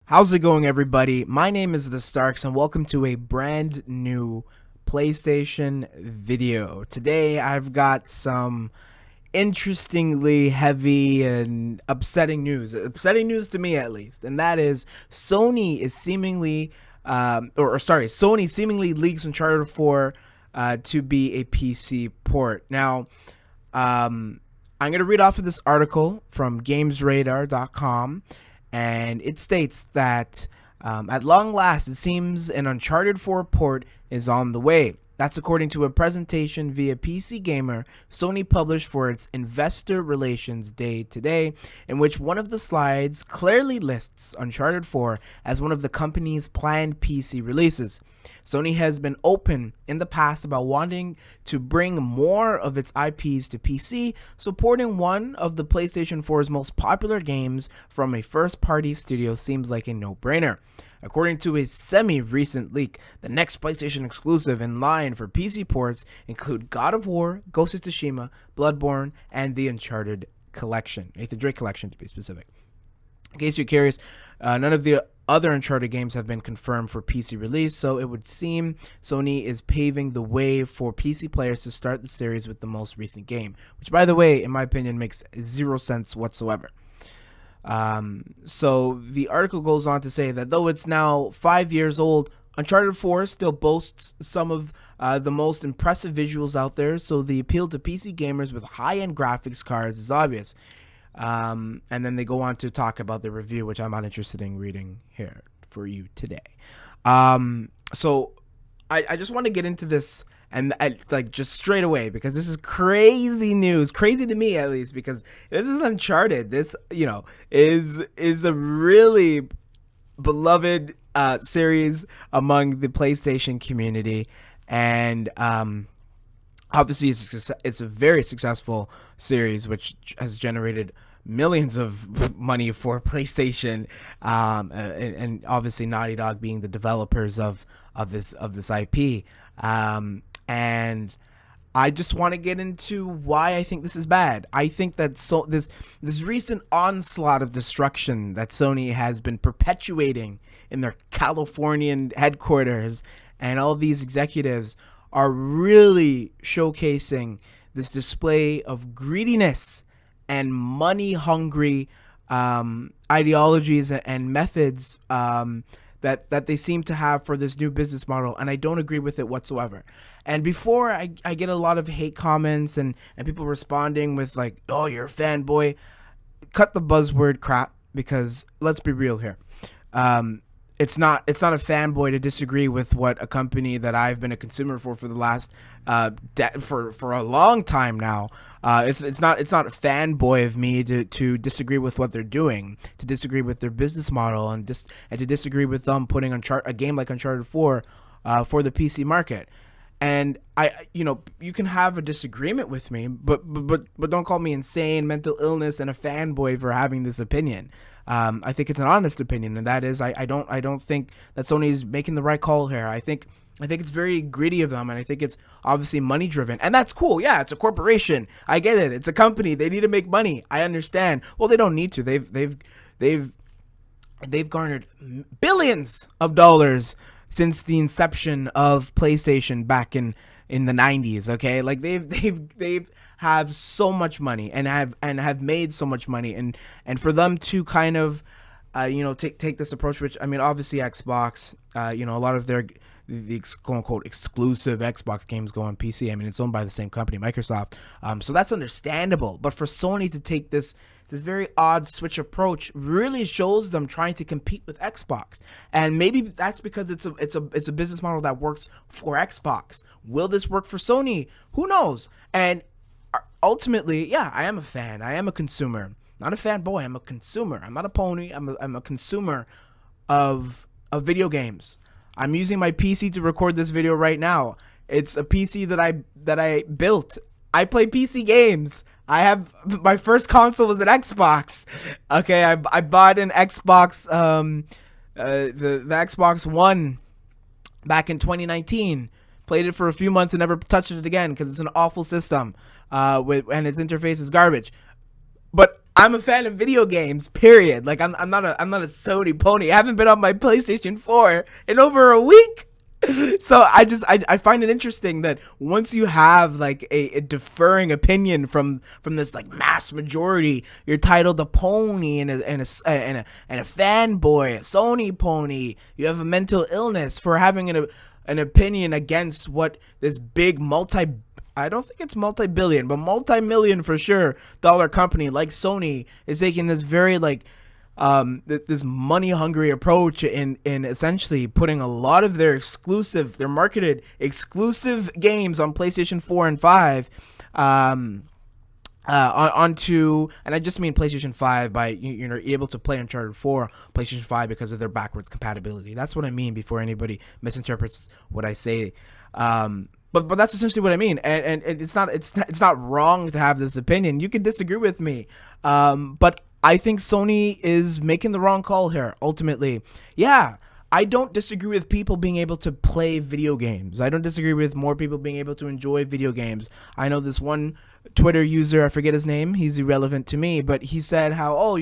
How's it going, everybody? My name is TheStarkz, and welcome to a brand new PlayStation video. Today, I've got some interestingly heavy and upsetting news to me at least, and that is Sony is seemingly, Sony seemingly leaks Uncharted 4 to be a PC port. Now, I'm going to read off of this article from GamesRadar.com. And it states that at long last, it seems an Uncharted 4 port is on the way. That's according to a presentation via PC Gamer Sony published for its Investor Relations Day today, in which one of the slides clearly lists Uncharted 4 as one of the company's planned PC releases. Sony has been open in the past about wanting to bring more of its IPs to PC, supporting one of the PlayStation 4's most popular games from a first-party studio seems like a no-brainer. According to a semi-recent leak, the next PlayStation exclusive in line for PC ports include God of War, Ghost of Tsushima, Bloodborne, and the Uncharted collection, Nathan Drake collection to be specific. In case you're curious, none of the other Uncharted games have been confirmed for PC release, so it would seem Sony is paving the way for PC players to start the series with the most recent game, which, by the way, in my opinion, makes zero sense whatsoever. So the article goes on to say that though it's now 5 years old, Uncharted 4 still boasts some of the most impressive visuals out there, so the appeal to PC gamers with high-end graphics cards is obvious. And then they go on to talk about the review, which I'm not interested in reading here for you today. So I just want to get into this and just straight away, because this is crazy news, crazy to me at least, because this is Uncharted. This, is a really beloved series among the PlayStation community, and obviously it's a very successful series which has generated millions of money for PlayStation, and obviously Naughty Dog being the developers of this IP. And I just want to get into why I think this is bad. I think that this recent onslaught of destruction that Sony has been perpetuating in their Californian headquarters, and all these executives are really showcasing this display of greediness and money-hungry ideologies and methods that they seem to have for this new business model, and I don't agree with it whatsoever. And before I get a lot of hate comments and people responding with like, oh, you're a fanboy, cut the buzzword crap, because let's be real here. It's not a fanboy to disagree with what a company that I've been a consumer for the last for a long time now. It's not a fanboy of me to disagree with what they're doing, to disagree with their business model, and to disagree with them putting a game like Uncharted 4 for the PC market. And you can have a disagreement with me, but don't call me insane, mental illness, and a fanboy for having this opinion. I think it's an honest opinion, and that is I don't think that Sony is making the right call here. I think it's very greedy of them, and I think it's obviously money driven, and that's cool. Yeah, it's a corporation. I get it. It's a company. They need to make money. I understand. Well, they don't need to. They've garnered billions of dollars since the inception of PlayStation back in the 90s. Okay, like they've have so much money and have made so much money, and for them to kind of take this approach, which I mean, obviously Xbox, a lot of the quote unquote exclusive Xbox games go on PC. I mean, it's owned by the same company, Microsoft, so that's understandable. But for Sony to take this very odd switch approach really shows them trying to compete with Xbox, and maybe that's because it's a business model that works for Xbox. Will this work for Sony? Who knows? And ultimately, yeah, I am a fan. I am a consumer, not a fanboy. I'm a consumer. I'm not a pony. I'm a consumer of video games. I'm using my PC to record this video right now. It's a PC that I built. I play PC games. I have my first console was an Xbox. Okay, I bought an Xbox, the Xbox One back in 2019. Played it for a few months and never touched it again because it's an awful system, and its interface is garbage. But I'm a fan of video games, period. Like I'm not a Sony pony. I haven't been on my PlayStation 4 in over a week. So I find it interesting that once you have like a differing opinion from this like mass majority, you're titled a pony and a fanboy, a Sony pony. You have a mental illness for having an opinion against what this big I don't think it's multi-billion, but multi-million for sure dollar company like Sony is taking this very like this money hungry approach in essentially putting a lot of their marketed exclusive games on PlayStation 4 and 5 onto, and I just mean PlayStation 5 by you're able to play Uncharted 4 PlayStation 5 because of their backwards compatibility. That's what I mean before anybody misinterprets what I say. But that's essentially what I mean, and it's not wrong to have this opinion. You can disagree with me, but I think Sony is making the wrong call here. Ultimately, yeah, I don't disagree with people being able to play video games. I don't disagree with more people being able to enjoy video games. I know this one Twitter user, I forget his name, he's irrelevant to me, but he said how,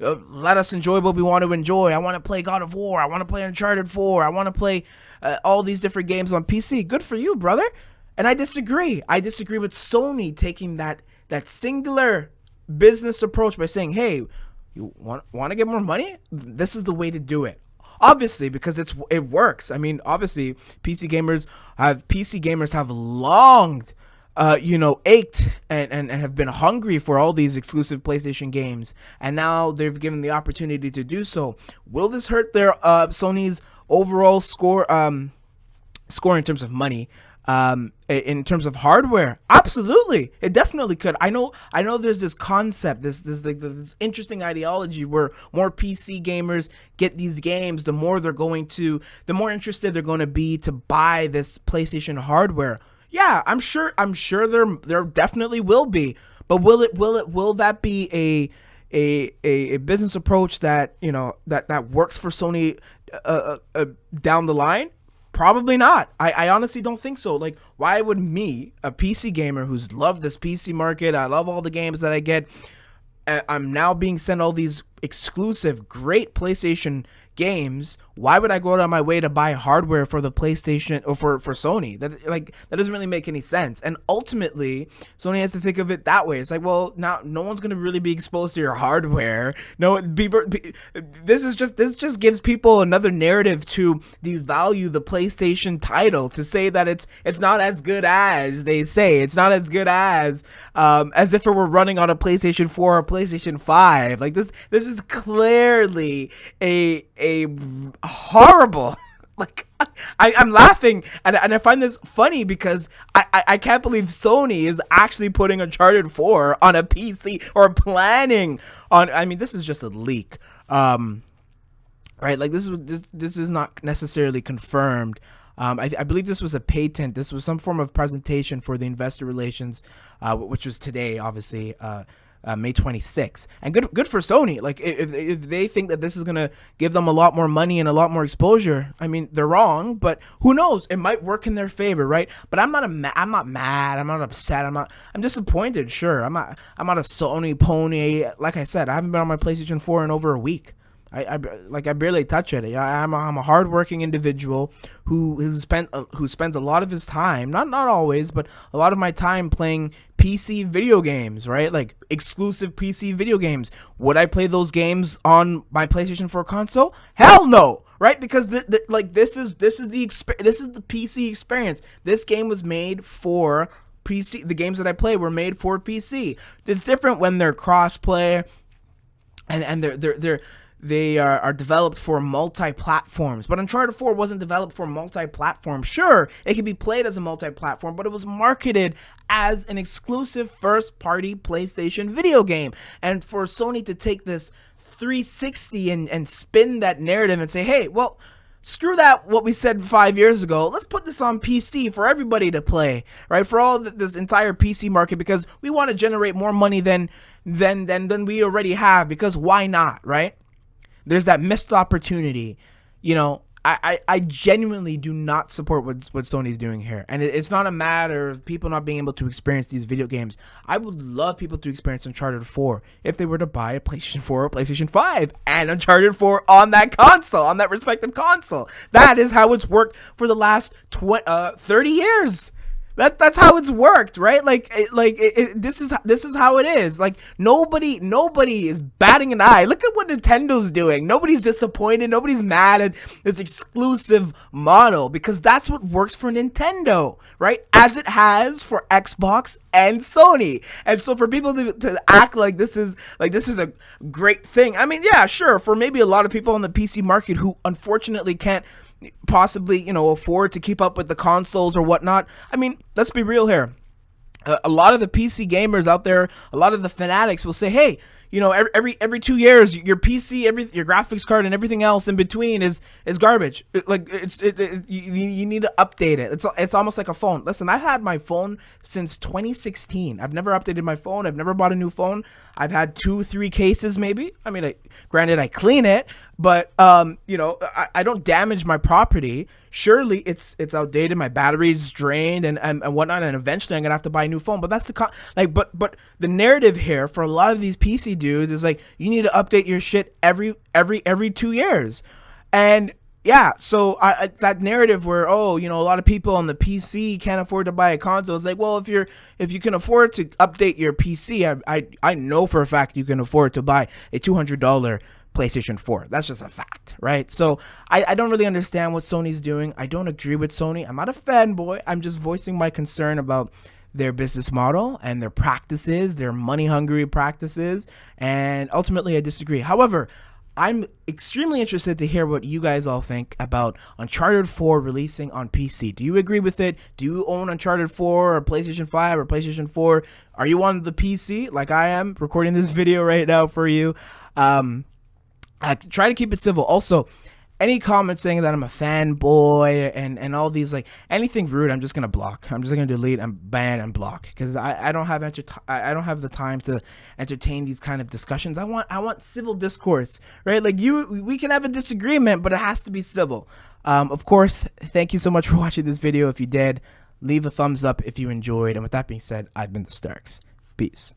let us enjoy what we want to enjoy. I want to play God of War. I want to play Uncharted 4. I want to play all these different games on PC. Good for you, brother. And I disagree. I disagree with Sony taking that singular business approach by saying, hey, you want to get more money? This is the way to do it. Obviously, because it works. I mean, obviously, PC gamers have longed, ached and have been hungry for all these exclusive PlayStation games, and now they've given the opportunity to do so. Will this hurt their Sony's overall score in terms of money? In terms of hardware, absolutely, it definitely could. I know there's this concept, this interesting ideology where more PC gamers get these games, the more interested they're going to be to buy this PlayStation hardware. Yeah, I'm sure there definitely will be, but will that be a business approach that that works for Sony down the line? Probably not. I honestly don't think so. Like, why would me, a PC gamer who's loved this PC market, I love all the games that I get, I'm now being sent all these exclusive, great PlayStation games. Why would I go out of my way to buy hardware for the PlayStation or for Sony? That doesn't really make any sense. And ultimately, Sony has to think of it that way. It's like, well, now no one's going to really be exposed to your hardware. No, this just gives people another narrative to devalue the PlayStation title, to say that it's not as good as they say. It's not as good as if it were running on a PlayStation 4 or PlayStation 5. Like this is clearly a horrible, like I'm laughing and I find this funny because I can't believe Sony is actually putting Uncharted 4 on a PC or planning on. I mean, this is just a leak, right? Like this is not necessarily confirmed. I believe this was a patent. This was some form of presentation for the investor relations, which was today, obviously, May 26th. And good for Sony. Like if they think that this is gonna give them a lot more money and a lot more exposure, I mean, they're wrong, but who knows? It might work in their favor, right? But I'm not mad. I'm not upset. I'm disappointed. Sure, I'm not a Sony pony. Like I said, I haven't been on my PlayStation 4 in over a week. I barely touch it. I'm a hardworking individual who spends a lot of his time, not always, but a lot of my time playing PC video games, right? Like exclusive PC video games. Would I play those games on my PlayStation 4 console? Hell no, right? Because this is the PC experience. This game was made for PC. The games that I play were made for PC. It's different when they're cross-play and they are developed for multi-platforms. But Uncharted 4 wasn't developed for multi-platform. Sure, it can be played as a multi-platform, but it was marketed as an exclusive first-party PlayStation video game. And for Sony to take this 360 and spin that narrative and say, hey, well, screw that, what we said 5 years ago. Let's put this on PC for everybody to play, right? For all this entire PC market, because we want to generate more money than we already have, because why not, right? There's that missed opportunity. I genuinely do not support what Sony's doing here. And it's not a matter of people not being able to experience these video games. I would love people to experience Uncharted 4 if they were to buy a PlayStation 4 or PlayStation 5 and Uncharted 4 on that console, on that respective console. That is how it's worked for the last 30 years. That's how it's worked, right? This is how it is. Like nobody is batting an eye. Look at what Nintendo's doing. Nobody's disappointed. Nobody's mad at this exclusive model because that's what works for Nintendo, right? As it has for Xbox and Sony. And so for people to act like this is a great thing. I mean, yeah, sure. For maybe a lot of people on the PC market who unfortunately can't possibly afford to keep up with the consoles or whatnot. I mean, let's be real here. A lot of the PC gamers out there, a lot of the fanatics will say, hey, every 2 years your PC, your graphics card and everything else in between is garbage. You need to update it. It's almost like a phone. Listen, I've had my phone since 2016. I've never updated my phone. I've never bought a new phone. I've had 2-3 cases maybe. I mean, granted I clean it, but I don't damage my property. Surely it's outdated, my battery's drained and whatnot, and eventually I'm gonna have to buy a new phone. But that's but the narrative here for a lot of these PC dudes is like you need to update your shit every 2 years. And yeah, so that narrative where a lot of people on the PC can't afford to buy a console. It's like, well, if you can afford to update your PC, I know for a fact you can afford to buy a $200 PlayStation 4. That's just a fact, right? So I don't really understand what Sony's doing. I don't agree with Sony. I'm not a fanboy. I'm just voicing my concern about their business model and their practices, their money-hungry practices, and ultimately I disagree. However, I'm extremely interested to hear what you guys all think about Uncharted 4 releasing on PC. Do you agree with it? Do you own Uncharted 4 or PlayStation 5 or PlayStation 4? Are you on the PC like I am recording this video right now for you? Try to keep it civil. Also, any comments saying that I'm a fanboy and all these, like, anything rude, I'm just gonna block. I'm just gonna delete and ban and block because I don't have the time to entertain these kind of discussions. I want civil discourse, right? Like we can have a disagreement, but it has to be civil. Of course, thank you so much for watching this video. If you did, leave a thumbs up if you enjoyed. And with that being said, I've been TheStarkz. Peace.